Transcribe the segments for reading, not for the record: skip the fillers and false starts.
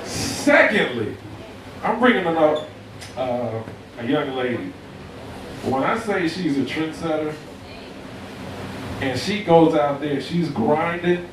Secondly, I'm bringing up a young lady. When I say she's a trendsetter, and she goes out there, she's grinding,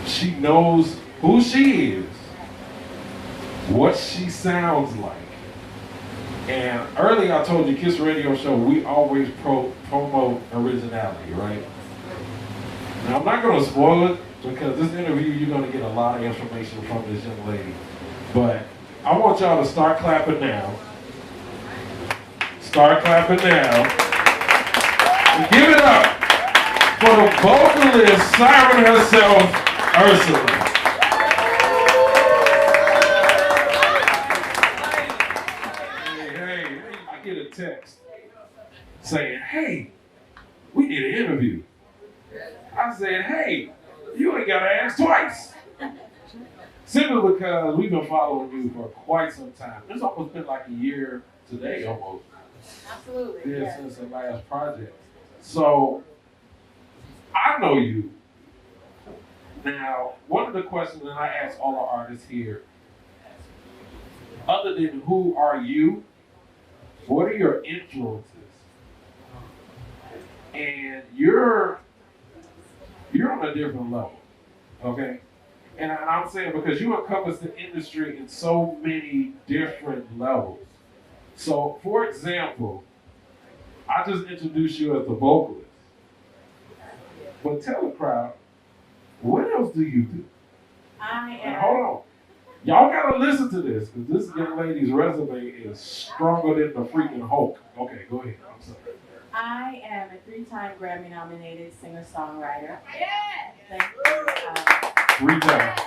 she knows who she is, what she sounds like. And earlier I told you, Kiss Radio Show, we always promote originality, right? Now I'm not going to spoil it, because this interview you're going to get a lot of information from this young lady. But I want y'all to start clapping now. Start clapping now. And give it up for the vocalist, siren herself, URSULA. Hey, I get a text saying, hey, we need an interview. I said, hey, you ain't got to ask twice. Simply because we've been following you for quite some time. It's almost been like a year today, almost. Absolutely. Yeah, since the last project. So, I know you. Now, one of the questions that I ask all our artists here, other than who are you, what are your influences? And you're on a different level, okay? And I'm saying because you encompass the industry in so many different levels. So, for example, I just introduced you as the vocalist. But tell the crowd, what else do you do? I am. And hold on. Y'all gotta listen to this, because this young lady's resume is stronger than the freaking Hulk. Okay, go ahead. I'm sorry. I am a 3-time Grammy nominated singer-songwriter. Yeah. Thank you. 3 times.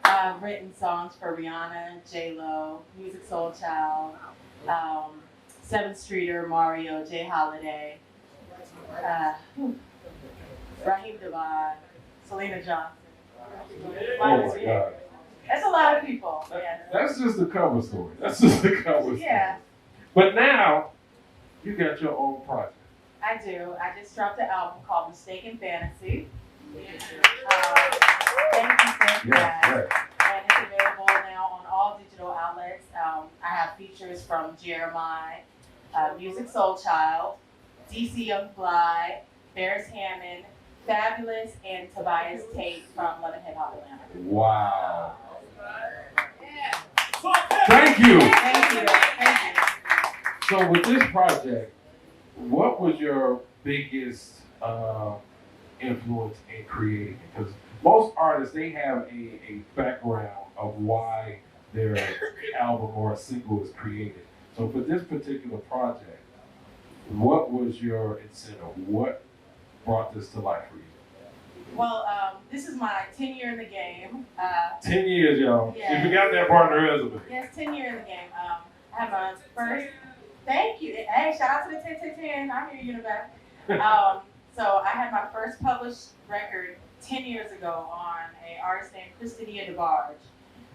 I've written songs for Rihanna, J-Lo, Musiq Soulchild, 7th Streeter, Mario, J Holiday, Raheem DeVaughn, Selena Johnson. Oh my God. That's a lot of people. That's just the cover story. That's just the cover story. Yeah. But now, you got your own project. I do. I just dropped an album called Mistaken Fantasy. Thank you, Yeah, guys. right. And it's available now on all digital outlets. I have features from Jeremiah, Musiq Soulchild, DC Young Fly, Ferris Hammond, Fabulous, and Tobias Tate from Love and Hip Hop Atlanta. Wow. Thank you. Thank you. Thank you. So with this project, what was your biggest influence in creating? Because most artists, they have a background of why their album or a single is created. So for this particular project, what was your incentive? What brought this to life for you? Well, this is my 10th year in the game. 10 years, y'all. Yeah. You forgot that part in the resume. Yes, 10 years in the game. I have my first. Thank you. Hey, shout out to the 10 10 10. I hear you in the back. So I had my first published record 10 years ago on an artist named Christina DeBarge,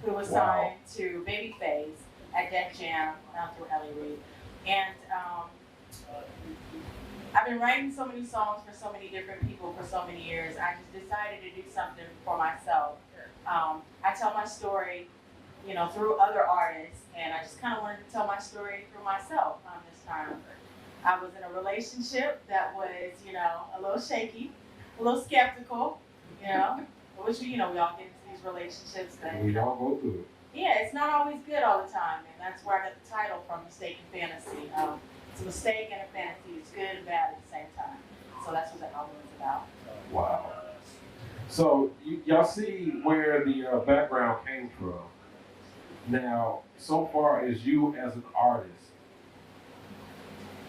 who was signed to Babyface at Def Jam through Ellie Reid. And I've been writing so many songs for so many different people for so many years. I just decided to do something for myself. I tell my story, you know, through other artists, and I just kind of wanted to tell my story through myself this time. I was in a relationship that was, you know, a little shaky, a little skeptical, you know, which, you know, we all get into these relationships. That, We all go through it. yeah, it's not always good all the time, and that's where I got the title from, Mistaken Fantasy. It's a mistake and a fantasy. It's good and bad at the same time. So that's what the album is about. Wow. So y'all see where the background came from. Now, so far as you as an artist,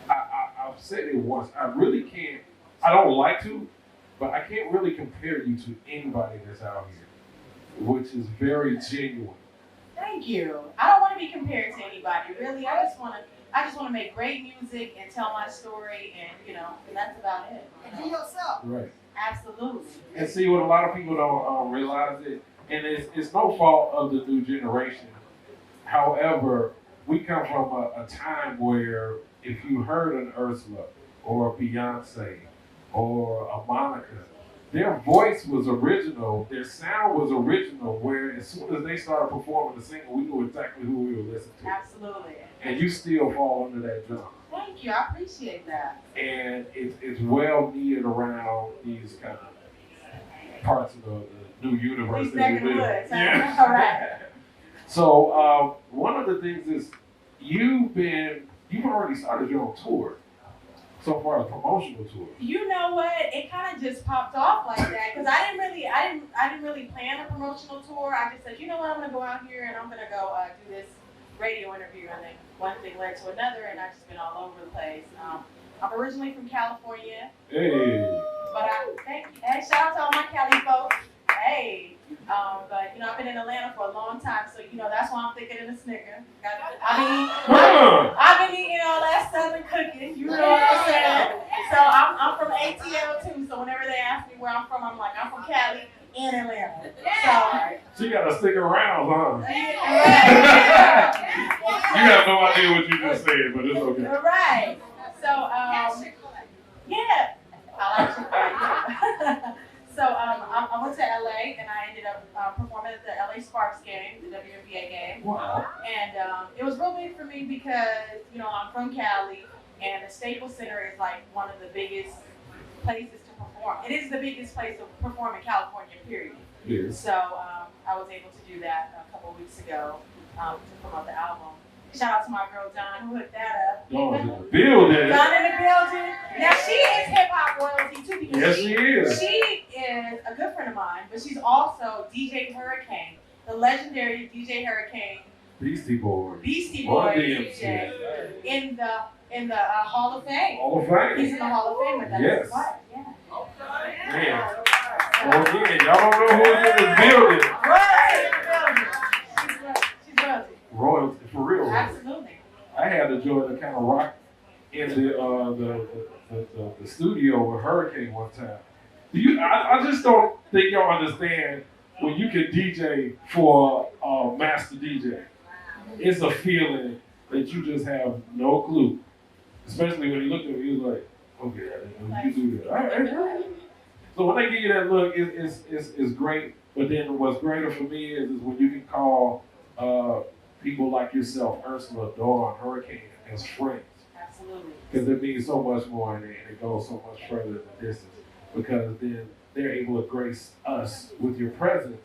I've said it once, I really can't, I don't like to, but I can't really compare you to anybody that's out here, which is very genuine. Thank you. I don't want to be compared to anybody, really. I just want to make great music and tell my story, and you know, and that's about it. Be yourself. Right. Absolutely. And see, what a lot of people don't realize it, and it's no fault of the new generation. However, we come from a time where if you heard an URSULA or a Beyonce or a Monica, their voice was original, their sound was original, where as soon as they started performing the single, we knew exactly who we were listening to. Absolutely. And you still fall under that genre. Thank you, I appreciate that. And it's well needed around these kind of parts of the new universe. These neck of the woods. Yeah. All right. So one of the things is you've already started your own tour. So far, a promotional tour. You know what? It kind of just popped off like that because I didn't really plan a promotional tour. I just said, you know what? I'm gonna go out here and I'm gonna go do this radio interview, and then one thing led to another, and I've just been all over the place. I'm originally from California. Hey. But hey, shout out to all my Cali folks. Hey. But I've been in Atlanta for a long time, so that's why I'm thinking in a Snicker. I've been eating all that Southern cooking, you know what I'm saying? So I'm from ATL too, so whenever they ask me where I'm from, I'm like, I'm from Cali and Atlanta. So you gotta stick around, huh? Yeah. You have no idea what you just said, but it's okay. Right. So yeah, I like Chick-fil-A. So I went to LA and I ended up performing at the LA Sparks game, the WNBA game. Wow. And it was real big for me because, I'm from Cali and the Staples Center is like one of the biggest places to perform. It is the biggest place to perform in California, period. Yes. So I was able to do that a couple of weeks ago to promote the album. Shout out to my girl Dawn who hooked that up. Dawn in the building. Dawn in the building. Now she is hip hop royalty too because yes, she is. She is a good friend of mine, but she's also DJ Hurricane, the legendary DJ Hurricane. Beastie Boys. Beastie Boys DJ in the Hall of Fame. Hall of Fame. He's in the Hall of Fame with that. Yes. Yeah. Man. Well, again, y'all don't know who's in the building. Right. She's royalty. Royalty, for real. Absolutely. I had the joy to kind of rock in the studio with Hurricane one time. I just don't think y'all understand when you can DJ for a master DJ. It's a feeling that you just have no clue. Especially when he looked at me, he was like, okay, you do that. All right. So when they give you that look, it's great. But then what's greater for me is when you can call people like yourself, Ursula, Dawn, Hurricane, as friends. Absolutely. Because it means so much more and it goes so much further than the distance. Because then they're able to grace us with your presence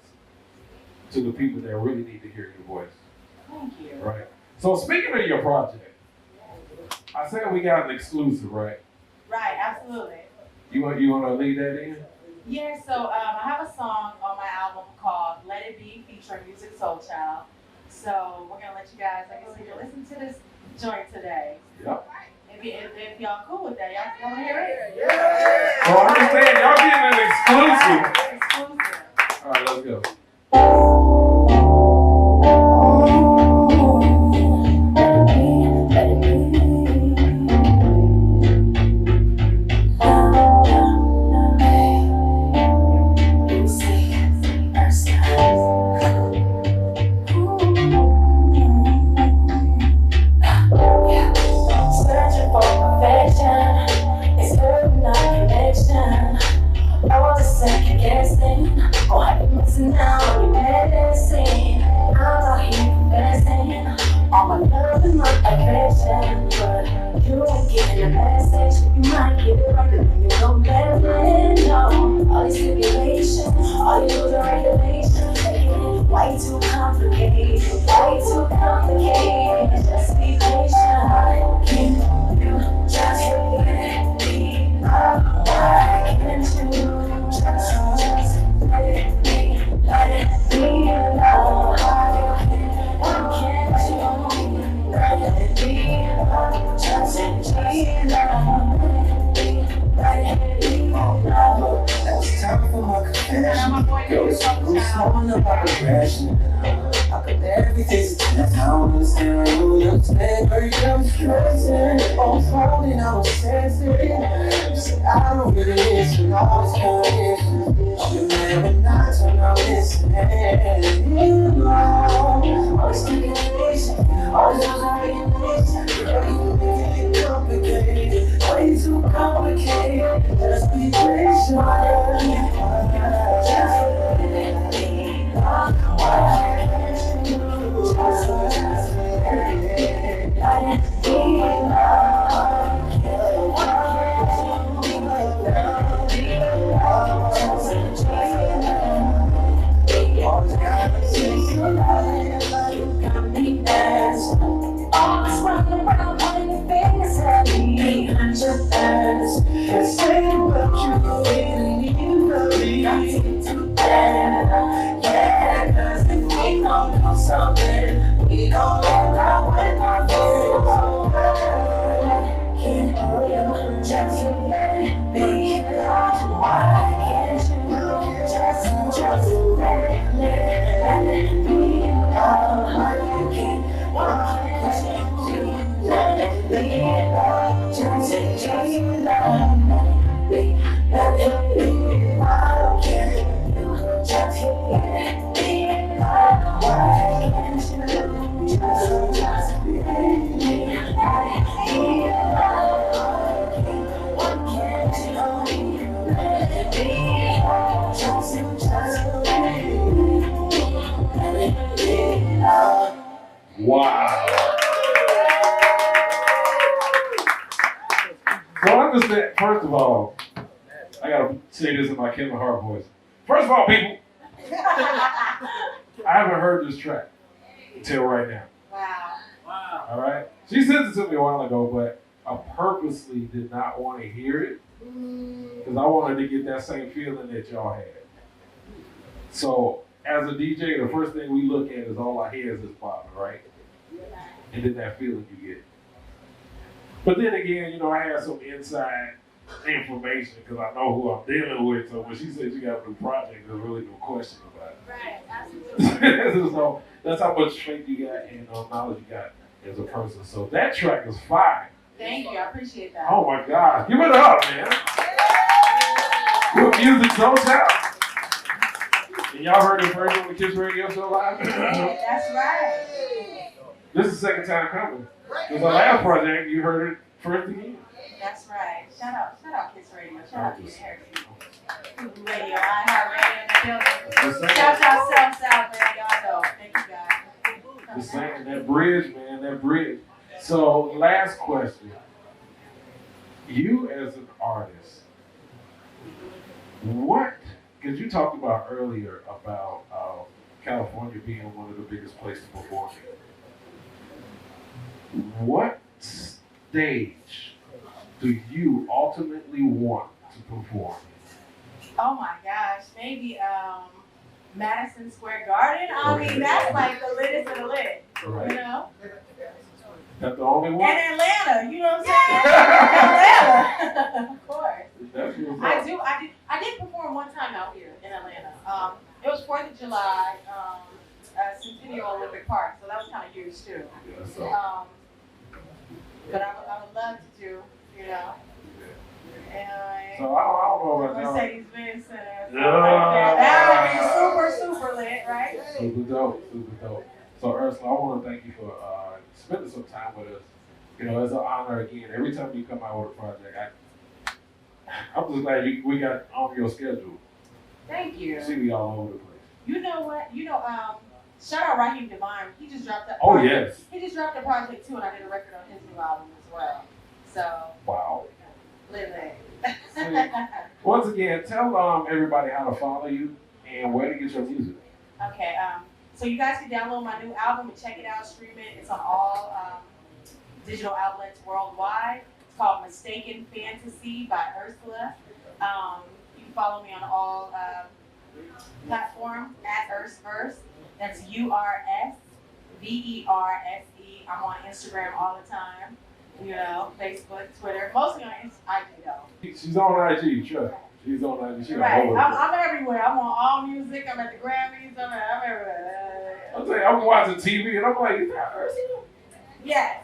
to the people that really need to hear your voice. Thank you. Right. So speaking of your project, I said we got an exclusive, right? Right, absolutely. You want to lead that in? Yeah, so I have a song on my album called Let It Be featuring Musiq Soulchild. So we're going to let you guys, listen to this joint today. Yep. If y'all cool with that, y'all want to hear it? Yeah. So I understand y'all getting an exclusive. Exclusive. All right, let's go. Wow. So I understand, first of all, I gotta say this in my Kevin Hart voice. First of all, people, I haven't heard this track until right now. Wow. All right? She sent it to me a while ago, but I purposely did not want to hear it because I wanted to get that same feeling that y'all had. So, as a DJ, the first thing we look at is all our heads is popping, right? And then that feeling you get. But then again, you know, I had some inside information because I know who I'm dealing with. So when she said she got a new project, there's really no question about it. Right, absolutely. So that's how much faith you got and knowledge you got as a person. So that track is fire. Thank you, I appreciate that. Oh my God. Give it up, man. Good Musiq Soulchild. And y'all heard it first on the Kiss Radio Show Live? That's right. This is the second time coming. Because our last project, you heard it first again. That's right. Shout out Kiss Radio. Shout out Dj Hershey. Radio, iHeart Radio in the building. Shout out South, man. Y'all know. Thank you guys. Just saying, that bridge, man, that bridge. So, last question. You as an artist, what, because you talked about earlier about California being one of the biggest places to perform in. What stage do you ultimately want to perform? Oh my gosh, maybe Madison Square Garden. I mean, that's like the littest of the lit. Right. You know? That's the only one? And Atlanta, you know what I'm saying? Atlanta, of course. That's what's up. I did perform one time out here in Atlanta. It was 4th of July, Centennial Olympic Park, so that was kind of huge too. Yeah, so. But I would love to do, you know. And So I don't know about that. Mercedes-Benz Center. Yeah. That would be super lit, right? Super dope, super dope. So Ursula, I want to thank you for spending some time with us. You know, it's an honor again. Every time you come out with a project, I'm just glad we got on your schedule. Thank you. See me all over the place. You know what? Shout out Raheem Divine. He just dropped that. Oh project. yes. He just dropped a project too, and I did a record on his new album as well. So. Wow. Lit. Once again, tell everybody how to follow you and where to get your music. Okay. So you guys can download my new album and check it out, stream it. It's on all digital outlets worldwide. It's called Mistaken Fantasy by Ursula. You can follow me on all platforms at Ursverse. That's URSVERSE. I'm on Instagram all the time. You know, Facebook, Twitter, mostly on IG though. She's on IG, sure. She's on IG. She's right. I'm everywhere. I'm on All Music. I'm at the Grammys. I'm everywhere. I'll tell you, I'm watching TV and I'm like, is that Ursula? Yes.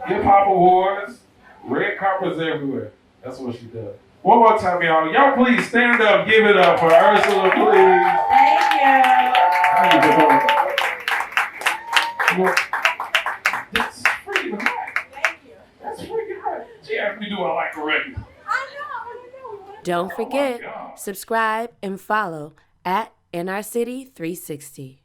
Hip Hop Awards, red carpets everywhere. That's what she does. One more time, y'all. Y'all please stand up, give it up for Ursula, please. Thank you. That's freaking hot. Thank you. That's freaking hot. She asked me, do I like a record? I know. Don't forget, God. subscribe and follow at NR City 360.